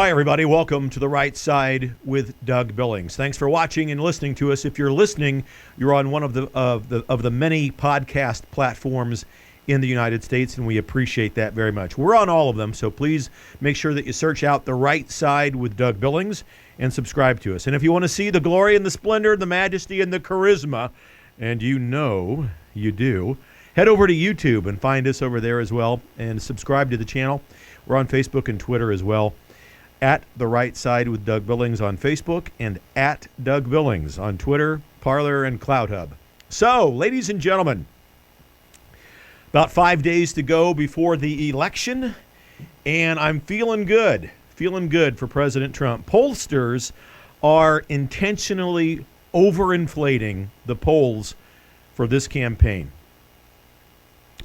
Hi, everybody. Welcome to The Right Side with Doug Billings. Thanks for watching and listening to us. If you're listening, you're on one of the many podcast platforms in the United States, and we appreciate that very much. We're on all of them, so please make sure that you search out The Right Side with Doug Billings and subscribe to us. And if you want to see the glory and the splendor, the majesty and the charisma, and you know you do, head over to YouTube and find us over there as well and subscribe to the channel. We're on Facebook and Twitter as well. At The Right Side with Doug Billings on Facebook and at Doug Billings on Twitter, Parler, and CloudHub. So, ladies and gentlemen, about 5 days to go before the election, and I'm feeling good for President Trump. Pollsters are intentionally overinflating the polls for this campaign.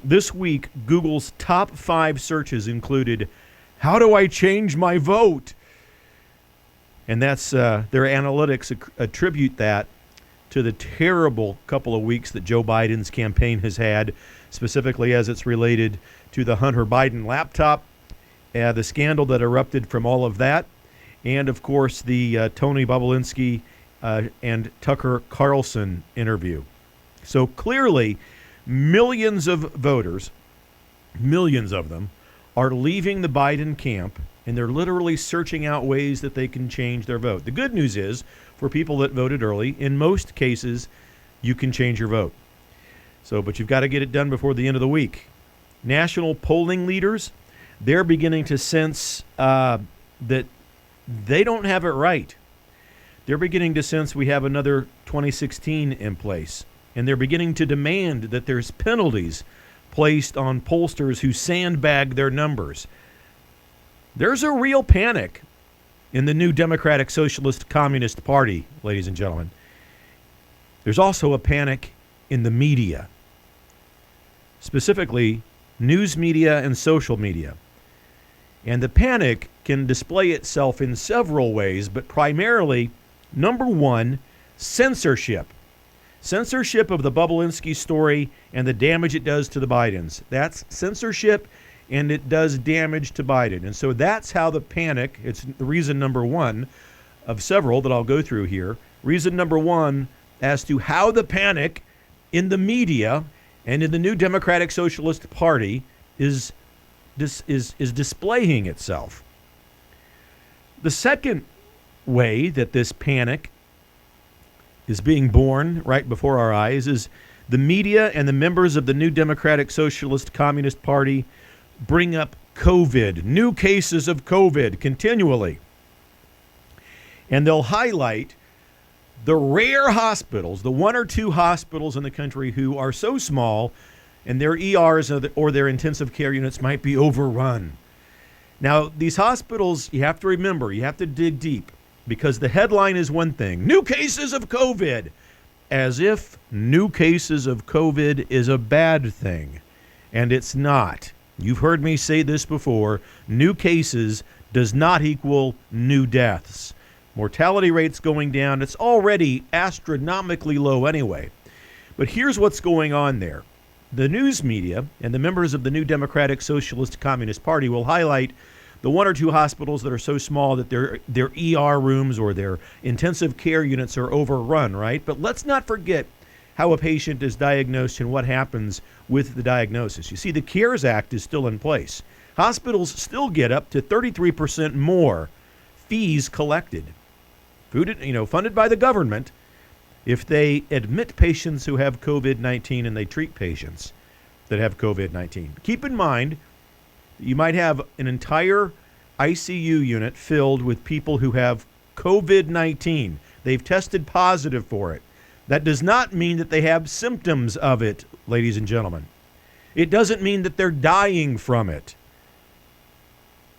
This week, Google's top 5 searches included, "How do I change my vote?" And that's their analytics attribute that to the terrible couple of weeks that Joe Biden's campaign has had, specifically as it's related to the Hunter Biden laptop, the scandal that erupted from all of that, and, of course, the Tony Bobulinski and Tucker Carlson interview. So clearly, millions of voters, millions of them, are leaving the Biden camp, and they're literally searching out ways that they can change their vote. The good news is, for people that voted early, in most cases, you can change your vote. But you've got to get it done before the end of the week. National polling leaders, they're beginning to sense that they don't have it right. They're beginning to sense we have another 2016 in place, and they're beginning to demand that there's penalties placed on pollsters who sandbag their numbers. There's a real panic in the new Democratic Socialist Communist Party, ladies and gentlemen. There's also a panic in the media, specifically news media and social media. And the panic can display itself in several ways, but primarily, number one, censorship. Censorship of the Bobulinski story and the damage it does to the Bidens. That's censorship, and it does damage to Biden. And so that's how the panic, it's the reason number one of several that I'll go through here. Reason number one as to how the panic in the media and in the new Democratic Socialist Party is displaying itself. The second way that this panic is being born right before our eyes is the media and the members of the new Democratic Socialist Communist Party bring up COVID, new cases of COVID continually. And they'll highlight the rare hospitals, the 1 or 2 hospitals in the country who are so small and their ERs or their intensive care units might be overrun. Now, these hospitals, you have to remember, you have to dig deep. Because the headline is one thing, new cases of COVID, as if new cases of COVID is a bad thing. And it's not. You've heard me say this before. New cases does not equal new deaths. Mortality rates going down. It's already astronomically low anyway. But here's what's going on there. The news media and the members of the new Democratic Socialist Communist Party will highlight the 1 or 2 hospitals that are so small that their ER rooms or their intensive care units are overrun, right? But let's not forget how a patient is diagnosed and what happens with the diagnosis. You see, the CARES Act is still in place. Hospitals still get up to 33% more fees collected, funded by the government, if they admit patients who have COVID-19 and they treat patients that have COVID-19. Keep in mind, you might have an entire ICU unit filled with people who have COVID-19. They've tested positive for it. That does not mean that they have symptoms of it, ladies and gentlemen. It doesn't mean that they're dying from it.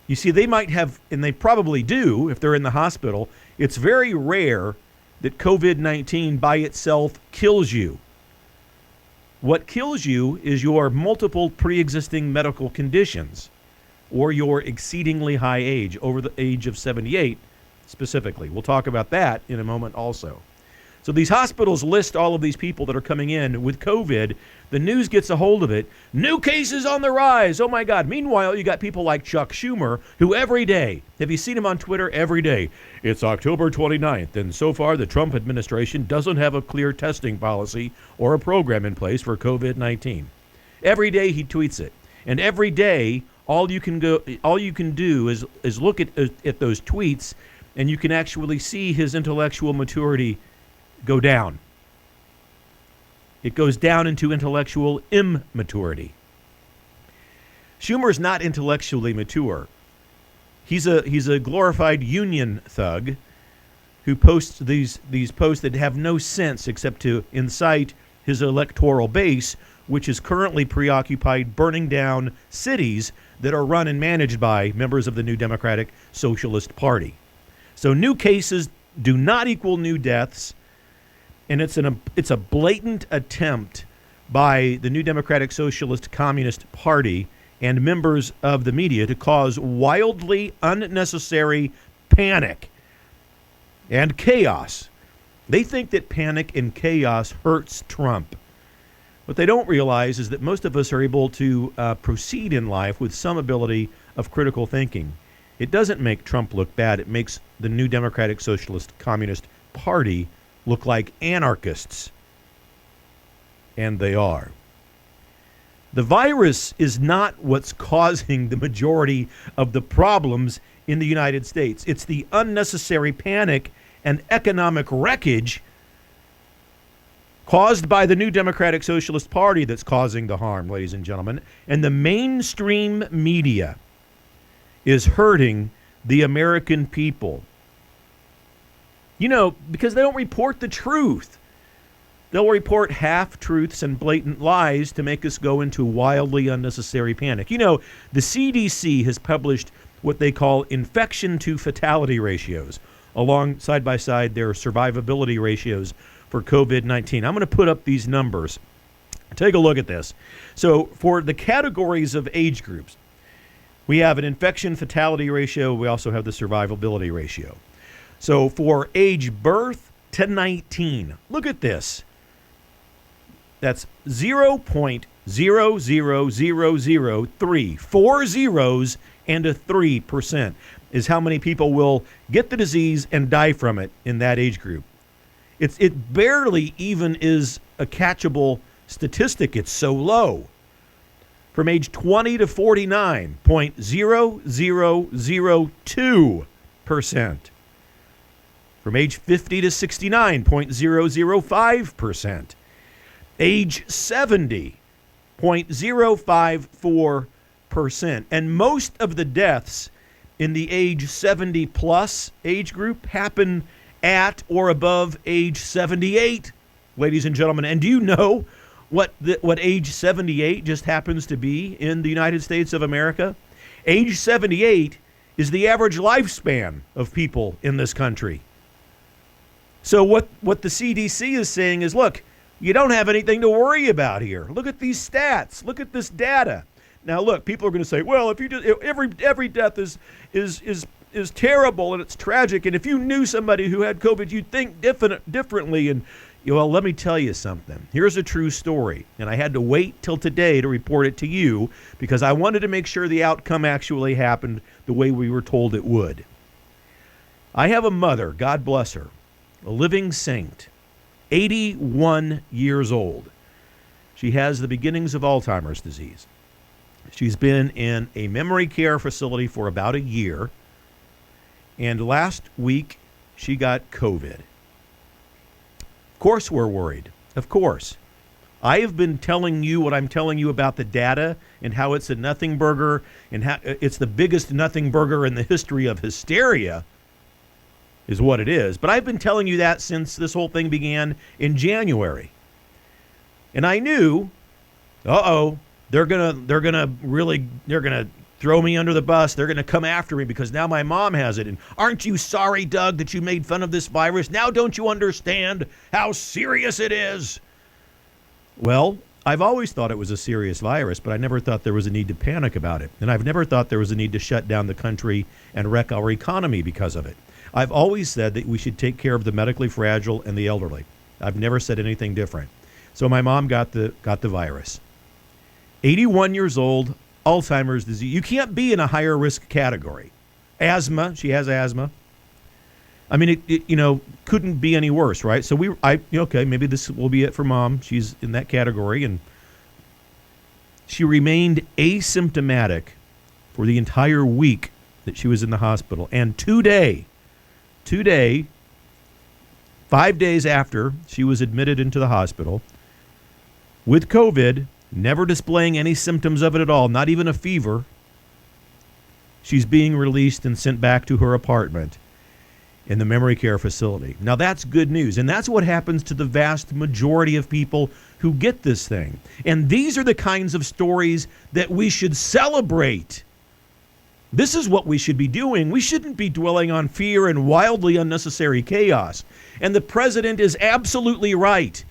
You see, they might have, and they probably do if they're in the hospital. It's very rare that COVID-19 by itself kills you. What kills you is your multiple pre-existing medical conditions or your exceedingly high age, over the age of 78 specifically. We'll talk about that in a moment also. So these hospitals list all of these people that are coming in with COVID. The news gets a hold of it. New cases on the rise. Oh, my God. Meanwhile, you got people like Chuck Schumer, who every day, have you seen him on Twitter every day? It's October 29th, and so far the Trump administration doesn't have a clear testing policy or a program in place for COVID-19. Every day he tweets it. And every day, all you can do is look at those tweets, and you can actually see his intellectual maturity go down. It goes down into intellectual immaturity. Schumer's not intellectually mature. He's a glorified union thug who posts these posts that have no sense except to incite his electoral base, which is currently preoccupied burning down cities that are run and managed by members of the New Democratic Socialist Party. So new cases do not equal new deaths. And it's a blatant attempt by the New Democratic Socialist Communist Party and members of the media to cause wildly unnecessary panic and chaos. They think that panic and chaos hurts Trump. What they don't realize is that most of us are able to proceed in life with some ability of critical thinking. It doesn't make Trump look bad. It makes the New Democratic Socialist Communist Party look like anarchists. And they are. The virus is not what's causing the majority of the problems in the United States. It's the unnecessary panic and economic wreckage caused by the New Democratic Socialist Party that's causing the harm, ladies and gentlemen. And the mainstream media is hurting the American people. You know, because they don't report the truth. They'll report half-truths and blatant lies to make us go into wildly unnecessary panic. You know, the CDC has published what they call infection to fatality ratios, along side by side their survivability ratios for COVID-19. I'm going to put up these numbers. Take a look at this. So for the categories of age groups, we have an infection fatality ratio. We also have the survivability ratio. So for age birth to 19, look at this. That's 0.00003. 4 zeros and a 3% is how many people will get the disease and die from it in that age group. It barely even is a catchable statistic. It's so low. From age 20 to 49, 0.0002%. From age 50 to 69, 0.005%. Age 70, 0.054%. And most of the deaths in the age 70 plus age group happen at or above age 78, ladies and gentlemen. And do you know what age 78 just happens to be in the United States of America? Age 78 is the average lifespan of people in this country. So what the CDC is saying is, look, you don't have anything to worry about here. Look at these stats. Look at this data. Now, look, people are going to say, well, if you just, every death is terrible and it's tragic, and if you knew somebody who had COVID, you'd think differently. And well, let me tell you something. Here's a true story, and I had to wait till today to report it to you because I wanted to make sure the outcome actually happened the way we were told it would. I have a mother, God bless her, a living saint, 81 years old. She has the beginnings of Alzheimer's disease. She's been in a memory care facility for about a year, and last week she got COVID. Of course we're worried. Of course. I have been telling you what I'm telling you about the data and how it's a nothing burger and how it's the biggest nothing burger in the history of hysteria is what it is. But I've been telling you that since this whole thing began in January. And I knew, they're gonna throw me under the bus. They're gonna come after me because now my mom has it. And aren't you sorry, Doug, that you made fun of this virus? Now don't you understand how serious it is? Well, I've always thought it was a serious virus, but I never thought there was a need to panic about it. And I've never thought there was a need to shut down the country and wreck our economy because of it. I've always said that we should take care of the medically fragile and the elderly. I've never said anything different. So my mom got the virus. 81 years old, Alzheimer's disease. You can't be in a higher risk category. Asthma, she has asthma. I mean, it couldn't be any worse, right? So okay, maybe this will be it for Mom. She's in that category, and she remained asymptomatic for the entire week that she was in the hospital. And today, 5 days after she was admitted into the hospital with COVID, never displaying any symptoms of it at all, not even a fever, she's being released and sent back to her apartment in the memory care facility. Now, that's good news, and that's what happens to the vast majority of people who get this thing. And these are the kinds of stories that we should celebrate. This is what we should be doing. We shouldn't be dwelling on fear and wildly unnecessary chaos. And the president is absolutely right.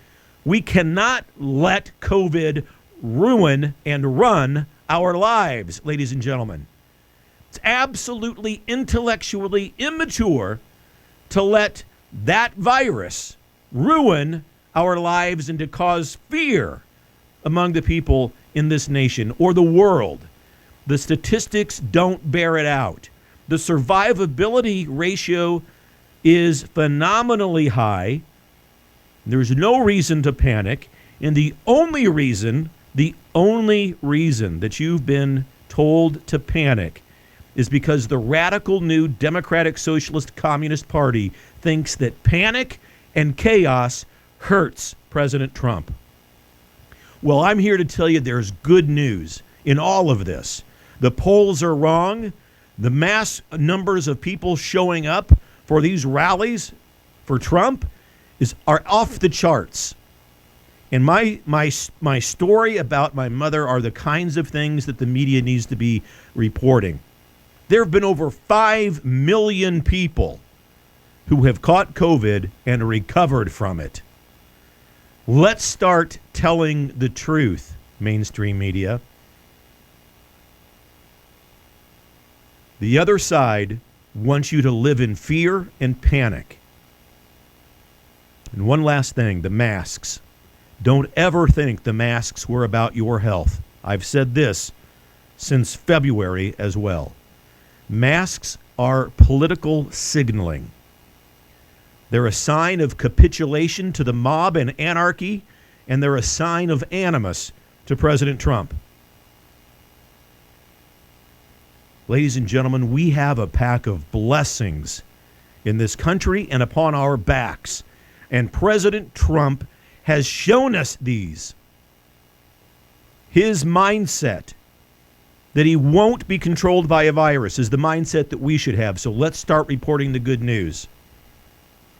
We cannot let COVID ruin and run our lives, ladies and gentlemen. It's absolutely intellectually immature to let that virus ruin our lives and to cause fear among the people in this nation or the world. The statistics don't bear it out. The survivability ratio is phenomenally high. There's no reason to panic. And the only reason that you've been told to panic is because the radical new Democratic Socialist Communist Party thinks that panic and chaos hurts President Trump. Well, I'm here to tell you there's good news in all of this. The polls are wrong. The mass numbers of people showing up for these rallies for Trump are off the charts. And my story about my mother are the kinds of things that the media needs to be reporting. There have been over 5 million people who have caught COVID and recovered from it. Let's start telling the truth, mainstream media. The other side wants you to live in fear and panic. And one last thing, the masks. Don't ever think the masks were about your health. I've said this since February as well. Masks are political signaling. They're a sign of capitulation to the mob and anarchy, and they're a sign of animus to President Trump. Ladies and gentlemen, we have a pack of blessings in this country and upon our backs, and President Trump has shown us these. His mindset that he won't be controlled by a virus is the mindset that we should have. So let's start reporting the good news.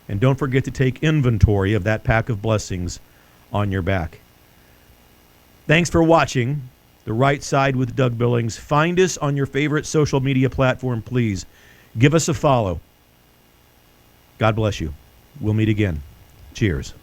And don't forget to take inventory of that pack of blessings on your back. Thanks for watching The Right Side with Doug Billings. Find us on your favorite social media platform, please. Give us a follow. God bless you. We'll meet again. Cheers.